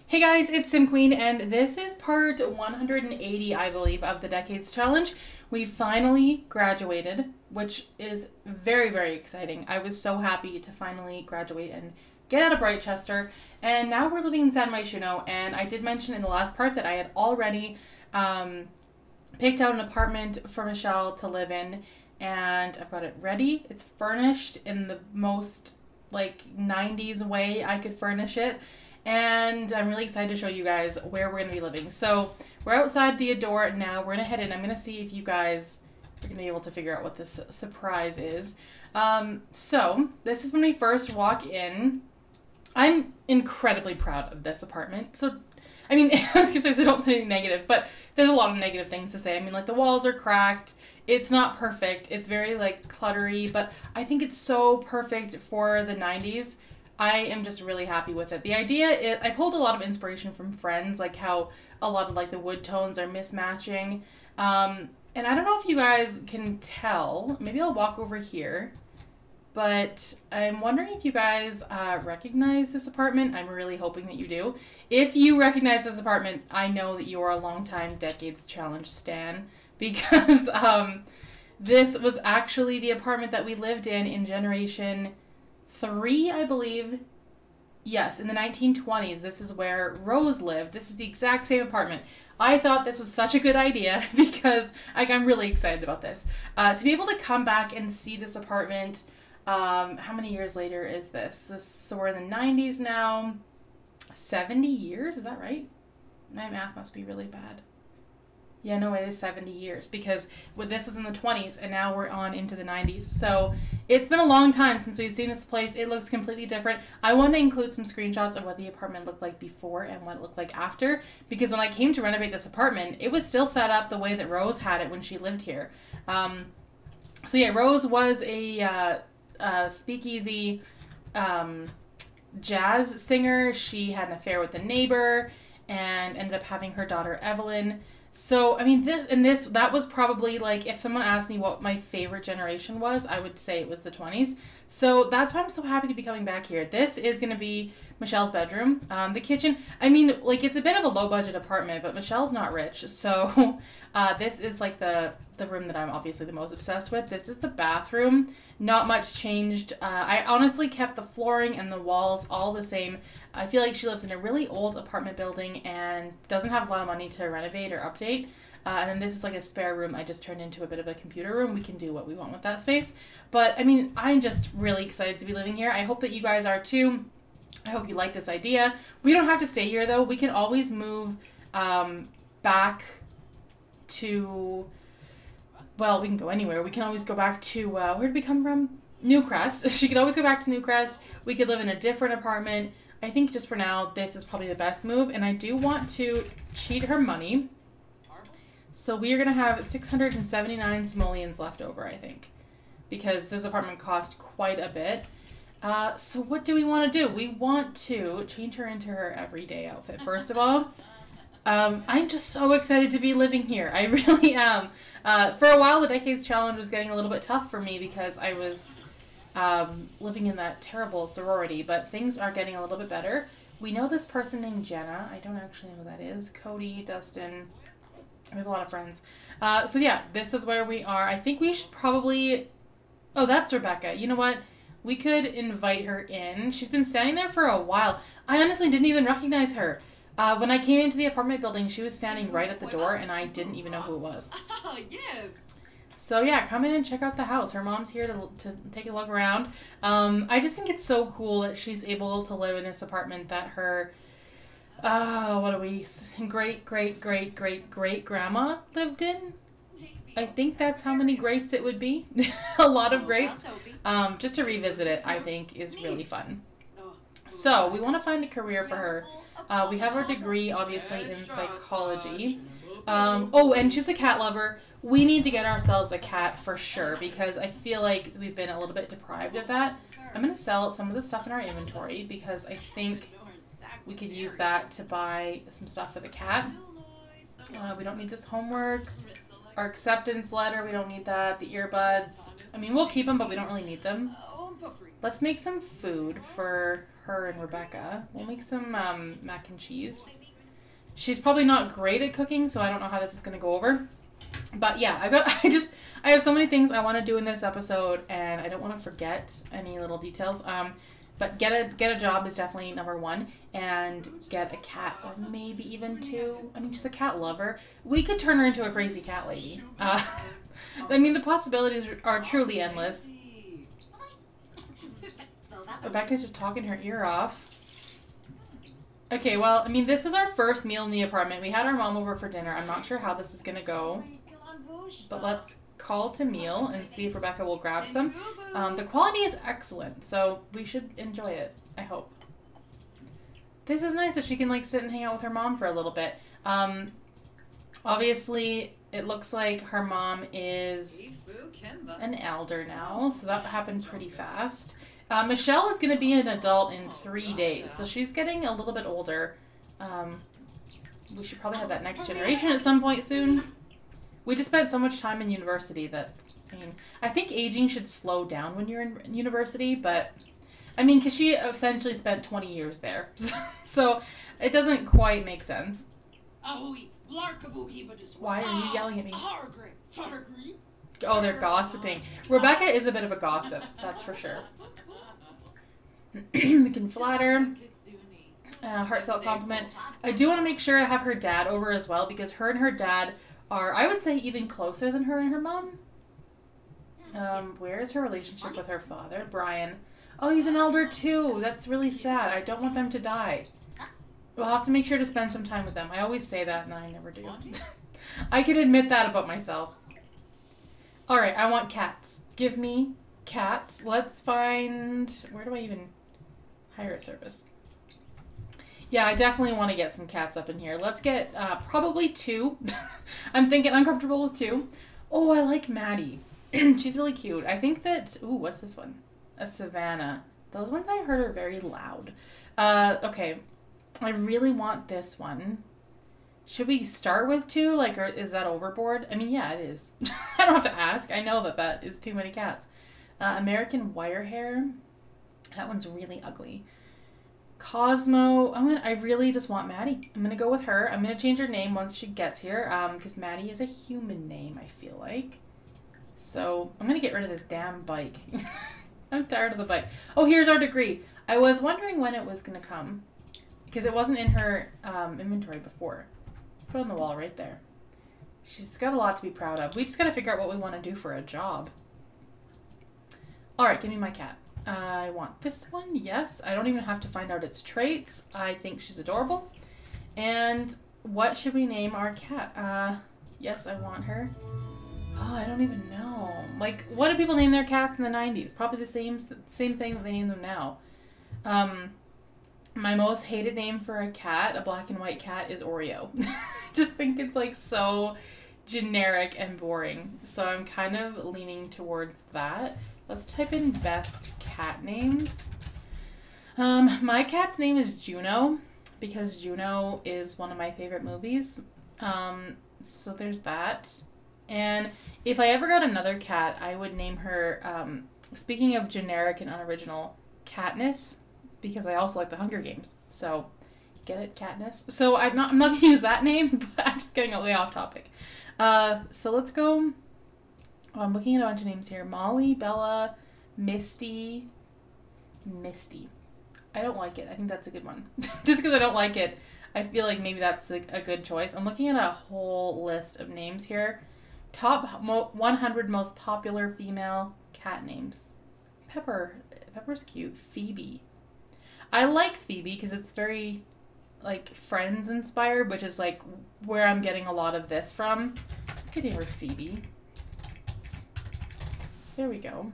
Hey guys, it's Sim Queen, and this is part 180, I believe, of the Decades Challenge. We finally graduated, which is very, very exciting. I was so happy to finally graduate and get out of Brightchester, and now we're living in San Myshuno, and I did mention in the last part that I had already picked out an apartment for Michelle to live in, and I've got it ready. It's furnished in the most, 90s way I could furnish it. And I'm really excited to show you guys where we're going to be living. So we're outside the door now. We're going to head in. I'm going to see if you guys are going to be able to figure out what this surprise is. So this is when we first walk in. I'm incredibly proud of this apartment. So, I mean, I was going to say, so don't say anything negative, but there's a lot of negative things to say. I mean, the walls are cracked. It's not perfect. It's very, cluttery, but I think it's so perfect for the 90s. I am just really happy with it. The idea is, I pulled a lot of inspiration from Friends, like how a lot of the wood tones are mismatching. And I don't know if you guys can tell. Maybe I'll walk over here. But I'm wondering if you guys recognize this apartment. I'm really hoping that you do. If you recognize this apartment, I know that you are a longtime Decades Challenge stan. Because this was actually the apartment that we lived in Generation 3, I believe. Yes, in the 1920s. This is where Rose lived. This is the exact same apartment. I thought this was such a good idea because I'm really excited about this. To be able to come back and see this apartment, how many years later is this? So we're in the 90s now. 70 years? Is that right? My math must be really bad. Yeah, no, it is 70 years because this is in the 20s and now we're on into the 90s. So it's been a long time since we've seen this place. It looks completely different. I want to include some screenshots of what the apartment looked like before and what it looked like after, because when I came to renovate this apartment, it was still set up the way that Rose had it when she lived here. So yeah, Rose was a speakeasy jazz singer. She had an affair with a neighbor and ended up having her daughter Evelyn. So, I mean, that was probably, if someone asked me what my favorite generation was, I would say it was the 20s. So, that's why I'm so happy to be coming back here. This is going to be Michelle's bedroom. The kitchen, I mean, it's a bit of a low-budget apartment, but Michelle's not rich. So, this is, the room that I'm obviously the most obsessed with. This is the bathroom. Not much changed. I honestly kept the flooring and the walls all the same. I feel like she lives in a really old apartment building and doesn't have a lot of money to renovate or update. And then this is a spare room I just turned into a bit of a computer room. We can do what we want with that space. But, I mean, I'm just really excited to be living here. I hope that you guys are too. I hope you like this idea. We don't have to stay here, though. We can always move back to... Well, we can go anywhere. We can always go back to, where did we come from? Newcrest. She could always go back to Newcrest. We could live in a different apartment. I think just for now, this is probably the best move. And I do want to cheat her money. So we are going to have 679 simoleons left over, I think. Because this apartment cost quite a bit. So what do we want to do? We want to change her into her everyday outfit, first of all. I'm just so excited to be living here. I really am. For a while, the Decades Challenge was getting a little bit tough for me because I was living in that terrible sorority, but things are getting a little bit better. We know this person named Jenna. I don't actually know who that is. Cody, Dustin. We have a lot of friends. So yeah, this is where we are. I think we should probably... Oh, that's Rebecca. You know what? We could invite her in. She's been standing there for a while. I honestly didn't even recognize her. When I came into the apartment building, she was standing right at the door, and I didn't even know who it was. Yes. So yeah, come in and check out the house. Her mom's here to take a look around. I just think it's so cool that she's able to live in this apartment that her, great-great-great-great-great-grandma lived in. I think that's how many greats it would be. A lot of greats. Just to revisit it, I think, is really fun. So we want to find a career for her. We have our degree, obviously, in psychology. Oh, and she's a cat lover. We need to get ourselves a cat for sure, because I feel like we've been a little bit deprived of that. I'm going to sell some of the stuff in our inventory, because I think we could use that to buy some stuff for the cat. We don't need this homework. Our acceptance letter, we don't need that. The earbuds, I mean, we'll keep them, but we don't really need them. Let's make some food for her and Rebecca. We'll make some mac and cheese. She's probably not great at cooking, so I don't know how this is going to go over. But yeah, I have so many things I want to do in this episode, and I don't want to forget any little details. But get a job is definitely number one, and get a cat, or maybe even two. I mean, she's a cat lover. We could turn her into a crazy cat lady. I mean, the possibilities are truly endless. Rebecca's just talking her ear off. Okay, well, I mean, this is our first meal in the apartment. We had our mom over for dinner. I'm not sure how this is going to go. But let's call to meal and see if Rebecca will grab some. The quality is excellent, so we should enjoy it, I hope. This is nice that she can, like, sit and hang out with her mom for a little bit. Obviously, it looks like her mom is an elder now, so that happened pretty fast. Michelle is going to be an adult in 3 days, so she's getting a little bit older. We should probably have that next generation at some point soon. We just spent so much time in university that, I mean, I think aging should slow down when you're in university, but, I mean, because she essentially spent 20 years there, so it doesn't quite make sense. Why are you yelling at me? Oh, they're gossiping. Rebecca is a bit of a gossip, that's for sure. We can flatter. Heartfelt compliment. I do want to make sure I have her dad over as well, because her and her dad are, I would say, even closer than her and her mom. Where is her relationship with her father? Brian. Oh, he's an elder too. That's really sad. I don't want them to die. We'll have to make sure to spend some time with them. I always say that and I never do. I can admit that about myself. Alright, I want cats. Give me cats. Let's find... Where do I even hire a service? Yeah, I definitely want to get some cats up in here. Let's get probably 2. I'm thinking uncomfortable with 2. Oh, I like Maddie. She's really cute. I think that... Ooh, what's this one? A Savannah. Those ones I heard are very loud. Okay. I really want this one. Should we start with 2? Like, or is that overboard? I mean, yeah, it is. I don't have to ask. I know that that is too many cats. American Wirehair. That one's really ugly. Cosmo. I really just want Maddie. I'm going to go with her. I'm going to change her name once she gets here. Because Maddie is a human name, I feel like. So, I'm going to get rid of this damn bike. I'm tired of the bike. Oh, here's our degree. I was wondering when it was going to come. Because it wasn't in her inventory before. Let's put it on the wall right there. She's got a lot to be proud of. We just got to figure out what we want to do for a job. Alright, give me my cat. I want this one. Yes. I don't even have to find out its traits. I think she's adorable. And what should we name our cat? Yes, I want her. Oh, I don't even know. Like, what do people name their cats in the 90s? Probably the same thing that they name them now. My most hated name for a cat, a black and white cat, is Oreo. Just think it's like so generic and boring. So I'm kind of leaning towards that. Let's type in best cat names. My cat's name is Juno because Juno is one of my favorite movies. So there's that. And if I ever got another cat, I would name her, speaking of generic and unoriginal, Katniss, because I also like the Hunger Games. So, get it, Katniss? So I'm not going to use that name, but I'm just getting way off topic. So let's go. Oh, I'm looking at a bunch of names here. Molly, Bella, Misty. Misty. I don't like it. I think that's a good one. Just because I don't like it, I feel like maybe that's a good choice. I'm looking at a whole list of names here. Top 100 most popular female cat names. Pepper. Pepper's cute. Phoebe. I like Phoebe because it's very, like, Friends inspired, which is, like, where I'm getting a lot of this from. I could name her Phoebe. There we go.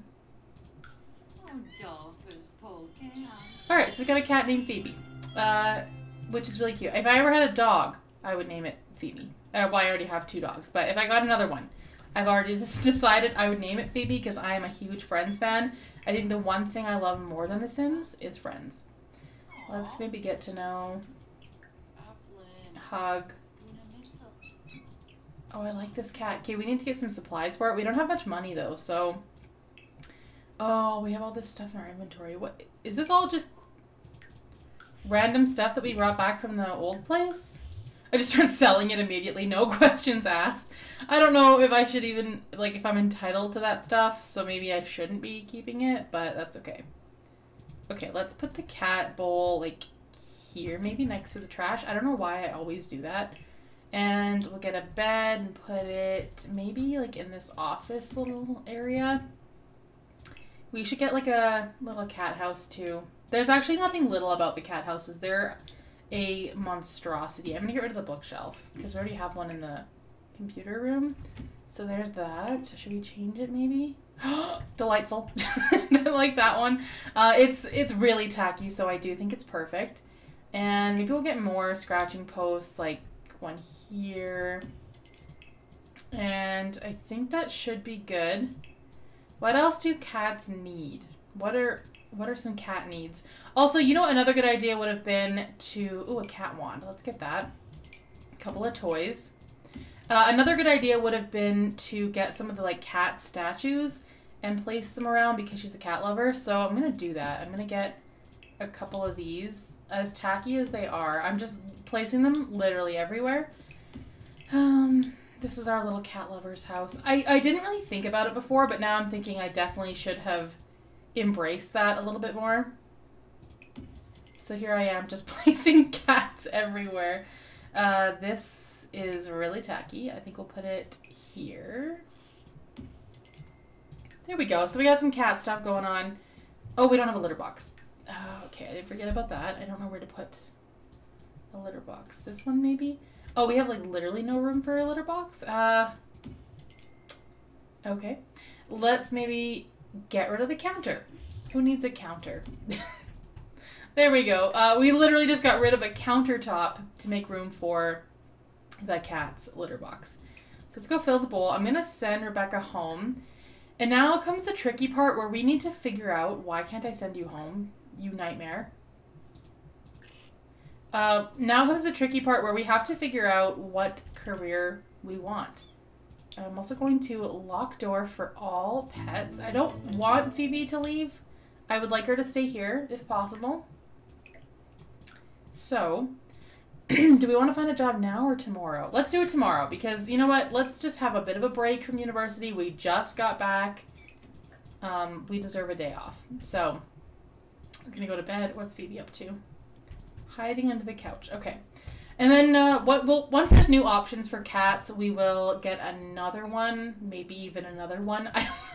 Alright, so we got a cat named Phoebe, which is really cute. If I ever had a dog, I would name it Phoebe. Well, I already have 2 dogs, but if I got another one, I've already decided I would name it Phoebe because I am a huge Friends fan. I think the one thing I love more than The Sims is Friends. Let's maybe get to know. Hug. Oh, I like this cat. Okay, we need to get some supplies for it. We don't have much money, though, so... Oh, we have all this stuff in our inventory. What is this all just random stuff that we brought back from the old place? I just started selling it immediately, no questions asked. I don't know if I should even, like, if I'm entitled to that stuff, so maybe I shouldn't be keeping it, but that's okay. Okay, let's put the cat bowl, like, here, maybe next to the trash. I don't know why I always do that. And we'll get a bed and put it maybe, like, in this office little area. We should get, like, a little cat house, too. There's actually nothing little about the cat houses. They're a monstrosity. I'm gonna get rid of the bookshelf because we already have one in the computer room. So there's that. Should we change it maybe? Delightful. I like that one. It's really tacky, so I do think it's perfect. And maybe we'll get more scratching posts, like one here. And I think that should be good. What else do cats need? What are some cat needs? Also, you know, another good idea would have been to... Ooh, a cat wand. Let's get that. A couple of toys. Another good idea would have been to get some of the, like, cat statues and place them around because she's a cat lover. So I'm going to do that. I'm going to get a couple of these. As tacky as they are, I'm just placing them literally everywhere. This is our little cat lover's house. I didn't really think about it before, but now I'm thinking I definitely should have embraced that a little bit more. So here I am just placing cats everywhere. This is really tacky. I think we'll put it here. There we go. So we got some cat stuff going on. Oh, we don't have a litter box. Oh, okay, I did forget about that. I don't know where to put a litter box. This one maybe? Oh, we have like literally no room for a litter box? Okay. Let's maybe get rid of the counter. Who needs a counter? There we go. We literally just got rid of a countertop to make room for the cat's litter box. So let's go fill the bowl. I'm going to send Rebecca home. And now comes the tricky part where we need to figure out, why can't I send you home, you nightmare? Now comes the tricky part where we have to figure out what career we want. I'm also going to lock door for all pets. I don't want Phoebe to leave. I would like her to stay here if possible. So, do we want to find a job now or tomorrow? Let's do it tomorrow because, you know what? Let's just have a bit of a break from university. We just got back. We deserve a day off. So, we're going to go to bed. What's Phoebe up to? Hiding under the couch. Okay. And then once there's new options for cats, we will get another one, maybe even another one.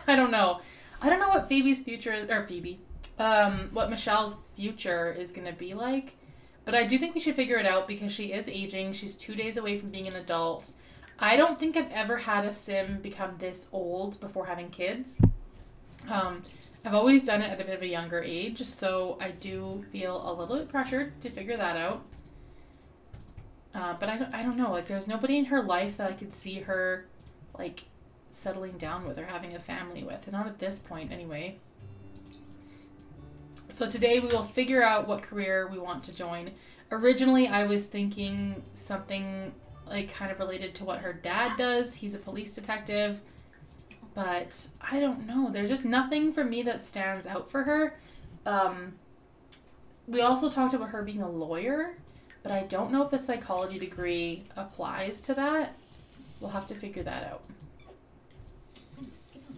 I don't know. I don't know what Phoebe's future is, or what Michelle's future is going to be like. But I do think we should figure it out because she is aging. She's 2 days away from being an adult. I don't think I've ever had a sim become this old before having kids. I've always done it at a bit of a younger age, so I do feel a little bit pressured to figure that out. But I don't know, like there's nobody in her life that I could see her like settling down with or having a family with, and not at this point anyway. So today we will figure out what career we want to join. Originally I was thinking something like kind of related to what her dad does. He's a police detective, but I don't know. There's just nothing for me that stands out for her. We also talked about her being a lawyer, but I don't know if the psychology degree applies to that. We'll have to figure that out.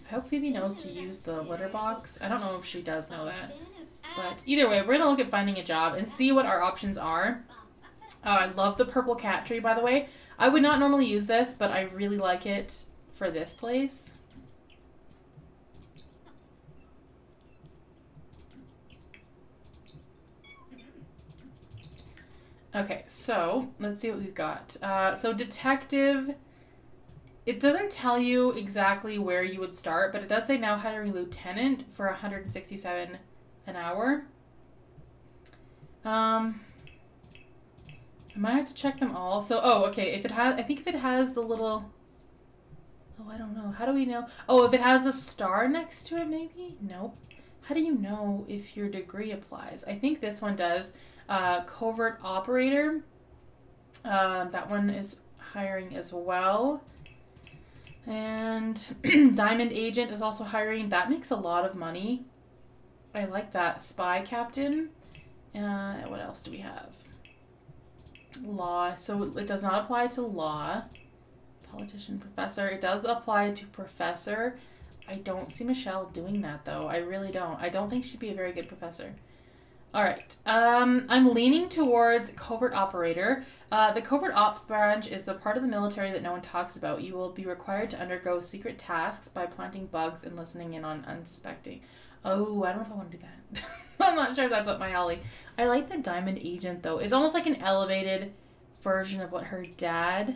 I hope Phoebe knows to use the litter box. I don't know if she does know that. But either way, we're going to look at finding a job and see what our options are. I love the purple cat tree, by the way. I would not normally use this, but I really like it for this place. Okay, so let's see what we've got. So detective, it doesn't tell you exactly where you would start, but it does say now hiring lieutenant for 167 an hour. I might have to check them all. So, oh, okay, if it has, I think if it has the little, oh, I don't know. How do we know? Oh, if it has a star next to it, maybe? Nope. How do you know if your degree applies? I think this one does. Covert Operator. That one is hiring as well. And Diamond Agent is also hiring. That makes a lot of money. I like that. Spy Captain. What else do we have? Law. So it does not apply to law. Politician, professor. It does apply to professor. I don't see Michelle doing that, though. I really don't. I don't think she'd be a very good professor. All right. I'm leaning towards Covert Operator. The Covert Ops branch is the part of the military that no one talks about. You will be required to undergo secret tasks by planting bugs and listening in on unsuspecting. Oh, I don't know if I want to do that. I'm not sure if that's up my alley. I like the Diamond Agent, though. It's almost like an elevated version of what her dad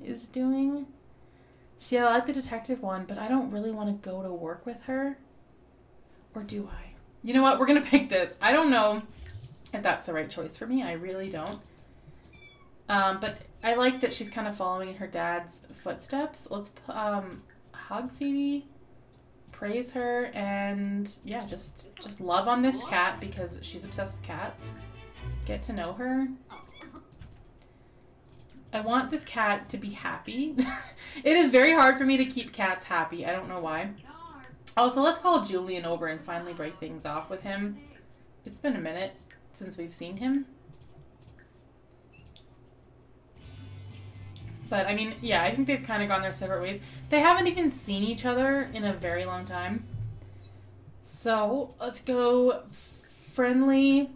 is doing. See, I like the detective one, but I don't really want to go to work with her. Or do I? You know what? We're going to pick this. I don't know if that's the right choice for me. I really don't. But I like that she's kind of following in her dad's footsteps. Let's hug Phoebe, praise her, and yeah, just love on this cat because she's obsessed with cats. Get to know her. I want this cat to be happy. It is very hard for me to keep cats happy. I don't know why. Also, let's call Julian over and finally break things off with him. It's been a minute since we've seen him. But, I mean, yeah, I think they've kind of gone their separate ways. They haven't even seen each other in a very long time. So, let's go friendly.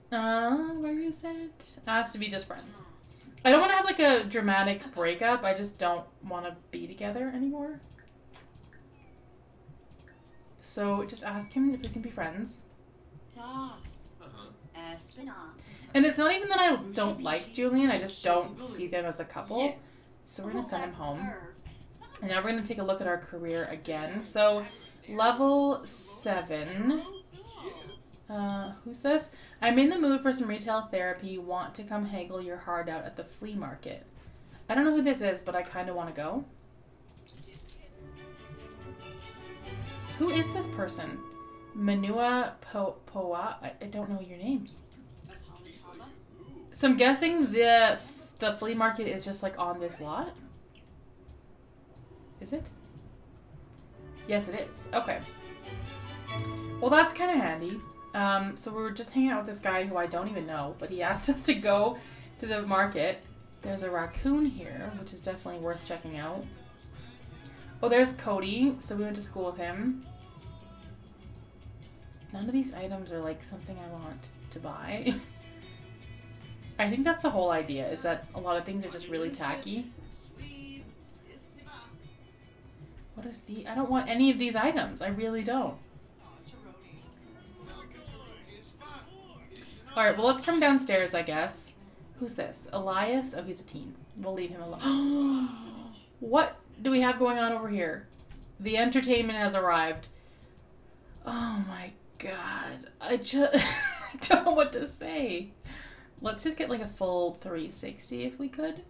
Where is it? It has to be just friends. I don't want to have, like, a dramatic breakup. I just don't want to be together anymore. So, just ask him if we can be friends. And it's not even that I don't like Julian, I just don't see them as a couple. So we're going to send him home. And now we're going to take a look at our career again. So, level 7. Who's this? I'm in the mood for some retail therapy. Want to come haggle your heart out at the flea market. I don't know who this is, but I kind of want to go. Who is this person? Manua Poa? I don't know your name. So I'm guessing the flea market is just like on this lot? Is it? Yes, it is. Okay. Well, that's kind of handy. So we're just hanging out with this guy who I don't even know, but he asked us to go to the market. There's a raccoon here, which is definitely worth checking out. Oh, there's Cody. So we went to school with him. None of these items are like something I want to buy. I think that's the whole idea, is that a lot of things are just really tacky. What is I don't want any of these items. I really don't. Alright, well, let's come downstairs, I guess. Who's this? Elias? Oh, he's a teen. We'll leave him alone. What do we have going on over here? The entertainment has arrived. Oh my god. I just I don't know what to say. Let's just get like a full 360 if we could.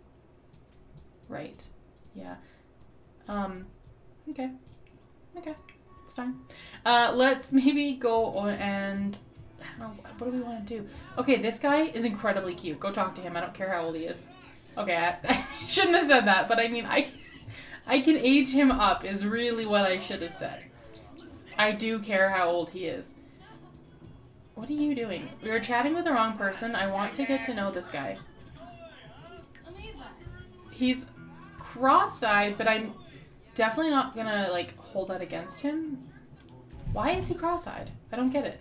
Right. Yeah. Okay. Okay. It's fine. Let's maybe go on and I don't know, what do we want to do? Okay, this guy is incredibly cute. Go talk to him. I don't care how old he is. Okay, I shouldn't have said that, but I mean, I can age him up is really what I should have said. I do care how old he is. What are you doing? We were chatting with the wrong person. I want to get to know this guy. He's cross-eyed, but I'm definitely not gonna, like, hold that against him. Why is he cross-eyed? I don't get it.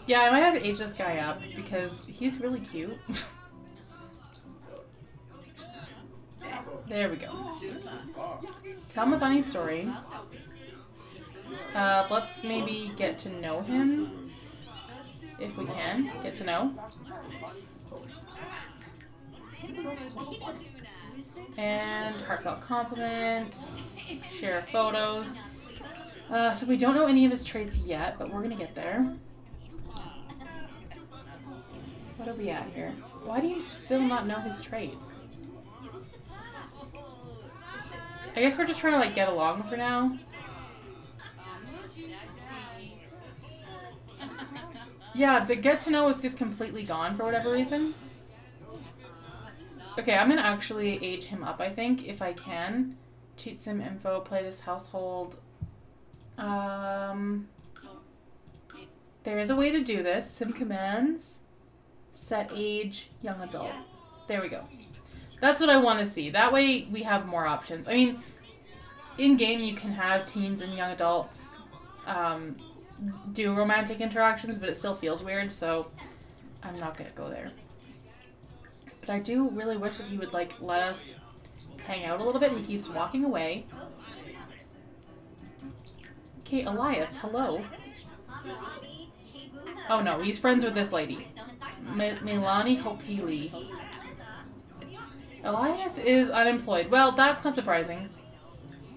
Yeah, I might have to age this guy up because he's really cute. There we go. Tell him a funny story. Let's maybe get to know him. If we can. Get to know. And heartfelt compliment. Share photos. So we don't know any of his traits yet, but we're gonna get there. What are we at here? Why do you still not know his trait? I guess we're just trying to like get along for now. Yeah, the get to know is just completely gone for whatever reason. Okay, I'm gonna actually age him up, I think, if I can. Cheat sim info, play this household. There is a way to do this. Sim commands, set age, young adult. There we go. That's what I want to see. That way we have more options. I mean, in-game you can have teens and young adults do romantic interactions, but it still feels weird, so I'm not gonna go there. But I do really wish that he would, like, let us hang out a little bit. He keeps walking away. Okay, Elias, hello. Oh no, he's friends with this lady. Milani Hopili. Elias is unemployed. Well, that's not surprising.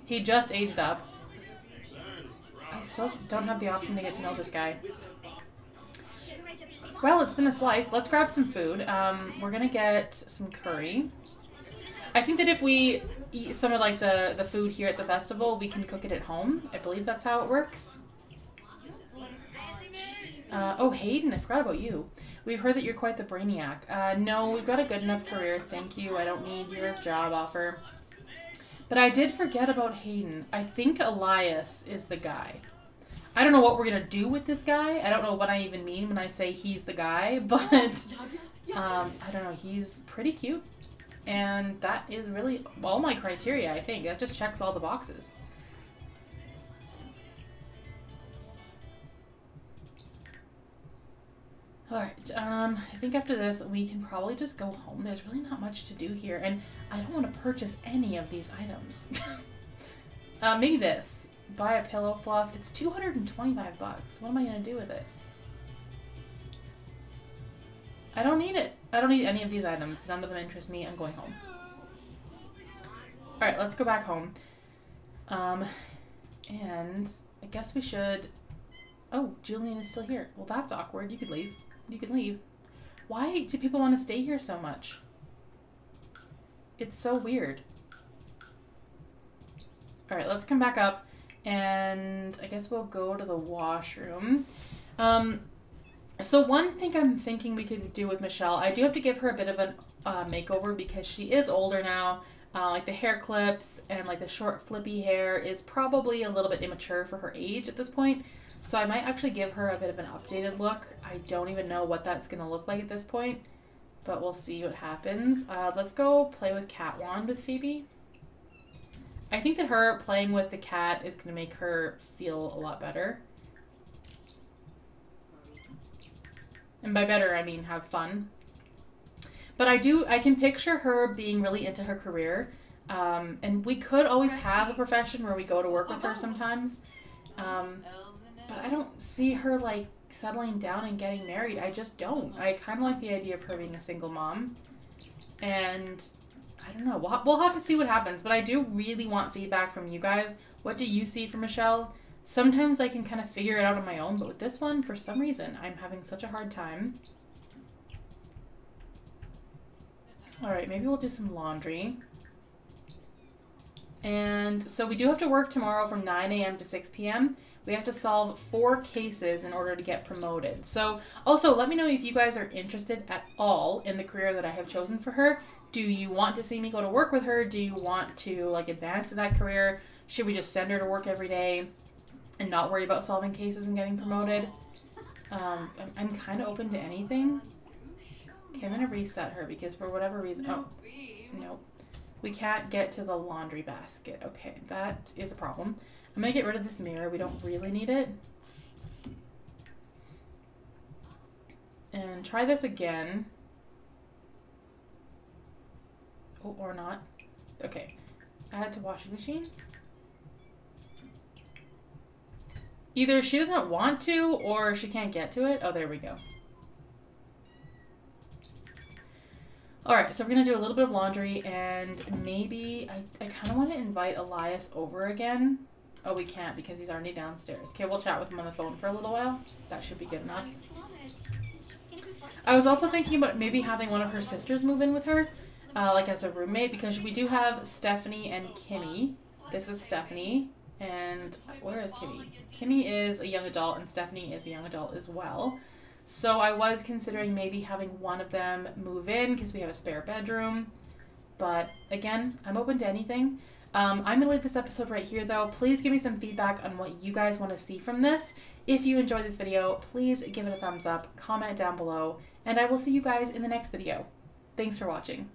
He just aged up. I still don't have the option to get to know this guy. Well, it's been a slice. Let's grab some food. We're gonna get some curry. I think that if we eat some of like the food here at the festival, we can cook it at home. I believe that's how it works. Oh, Hayden, I forgot about you. We've heard that you're quite the brainiac. No, we've got a good enough career. Thank you. I don't need your job offer. But I did forget about Hayden. I think Elias is the guy. I don't know what we're going to do with this guy. I don't know what I even mean when I say he's the guy. But, I don't know. He's pretty cute. And that is really all my criteria, I think. That just checks all the boxes. Alright, I think after this we can probably just go home. There's really not much to do here, and I don't want to purchase any of these items. Maybe this. Buy a pillow fluff. It's 225 bucks. What am I going to do with it? I don't need it. I don't need any of these items. None of them interest me. I'm going home. Alright, let's go back home. And I guess we should... Oh, Julian is still here. Well, that's awkward. You could leave. You can leave. Why do people want to stay here so much? It's so weird. Alright, let's come back up. And I guess we'll go to the washroom. So one thing I'm thinking we could do with Michelle, I do have to give her a bit of a makeover because she is older now. Like the hair clips and like the short flippy hair is probably a little bit immature for her age at this point. So I might actually give her a bit of an updated look. I don't even know what that's going to look like at this point, but we'll see what happens. Let's go play with Cat Wand with Phoebe. I think that her playing with the cat is going to make her feel a lot better. And by better, I mean have fun. But I can picture her being really into her career. And we could always have a profession where we go to work with her sometimes. But I don't see her, like, settling down and getting married. I just don't. I kind of like the idea of her being a single mom. And I don't know. We'll have to see what happens. But I do really want feedback from you guys. What do you see for Michelle? Sometimes I can kind of figure it out on my own. But with this one, for some reason, I'm having such a hard time. Alright, maybe we'll do some laundry. And so we do have to work tomorrow from 9 a.m. to 6 p.m. We have to solve 4 cases in order to get promoted. So also let me know if you guys are interested at all in the career that I have chosen for her. Do you want to see me go to work with her? Do you want to like advance in that career? Should we just send her to work every day and not worry about solving cases and getting promoted? I'm kind of open to anything. Okay, I'm going to reset her because for whatever reason... Oh, no. We can't get to the laundry basket. Okay, that is a problem. I'm going to get rid of this mirror. We don't really need it. And try this again. Oh, or not. Okay. Add to washing machine. Either she doesn't want to or she can't get to it. Oh, there we go. Alright, so we're going to do a little bit of laundry and maybe I kind of want to invite Elias over again. Oh, we can't because he's already downstairs. Okay, we'll chat with him on the phone for a little while. That should be good enough. I was also thinking about maybe having one of her sisters move in with her, like as a roommate, because we do have Stephanie and Kimmy. This is Stephanie, and where is Kimmy? Kimmy is a young adult, and Stephanie is a young adult as well. So I was considering maybe having one of them move in because we have a spare bedroom. But again, I'm open to anything. I'm going to leave this episode right here though. Please give me some feedback on what you guys want to see from this. If you enjoyed this video, please give it a thumbs up, comment down below, and I will see you guys in the next video. Thanks for watching.